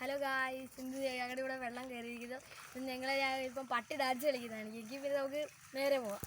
Hello guys, ഇന്ന് ഞങ്ങളുടെ ഇവിടെ വെള്ളം കയറിയിരിക്കുന്നു. ഞങ്ങളെ ഇപ്പം പട്ടി ഡാൻസ് കളിക്കുന്നതാണ്. എങ്കിൽ പിന്നെ നമുക്ക് നേരെ പോവാം.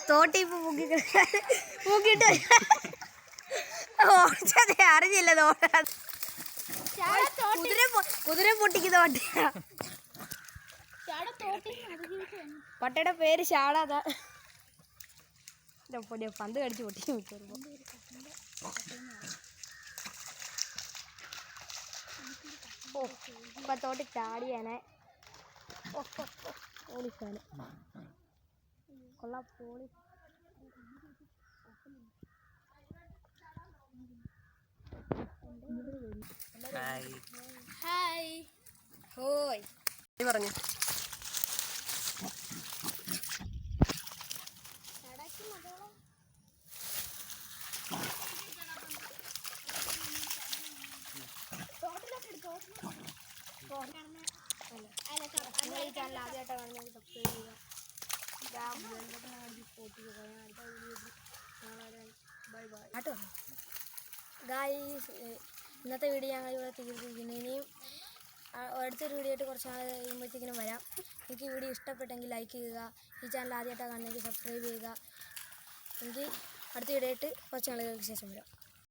തോട്ടി ഇപ്പൊ മുക്കിട്ട് ഓടിച്ചതേ അറിഞ്ഞില്ല. കുതിര പൊട്ടിക്കുന്ന പട്ടിയാ. പട്ടയുടെ പേര് ഷാളാതാ. പന്ത് കടിച്ച് പൊട്ടി മിക്കറുമ്പോ. ഓ ഇപ്പൊ തോട്ടി ചാടിയാനെ. പോളിസാണ് കൊള്ളാം. പോളി ഹായ് ഹോയ് പറഞ്ഞു. ഈ ചാനൽ ആദ്യമായിട്ടാണ് കാണുന്നത്, സബ്സ്ക്രൈബ് ചെയ്യുക. ബൈ ബൈ കേട്ടോ ഗായ്സ്. ഇന്നത്തെ വീഡിയോ ഞങ്ങൾ ഇവിടെ തീർത്തിരിക്കുന്നു. ഇനിയും അടുത്തൊരു വീഡിയോ ആയിട്ട് കുറച്ച് നാൾ കഴിയുമ്പോഴത്തേക്കിനും വരാം. എനിക്ക് ഈ വീഡിയോ ഇഷ്ടപ്പെട്ടെങ്കിൽ ലൈക്ക് ചെയ്യുക. ഈ ചാനൽ ആദ്യമായിട്ടാണ് കാണുന്നതെങ്കിൽ സബ്സ്ക്രൈബ് ചെയ്യുക. എങ്കിൽ അടുത്ത വീഡിയോ ആയിട്ട് കുറച്ച് നാളുകൾക്ക് ശേഷം വരാം.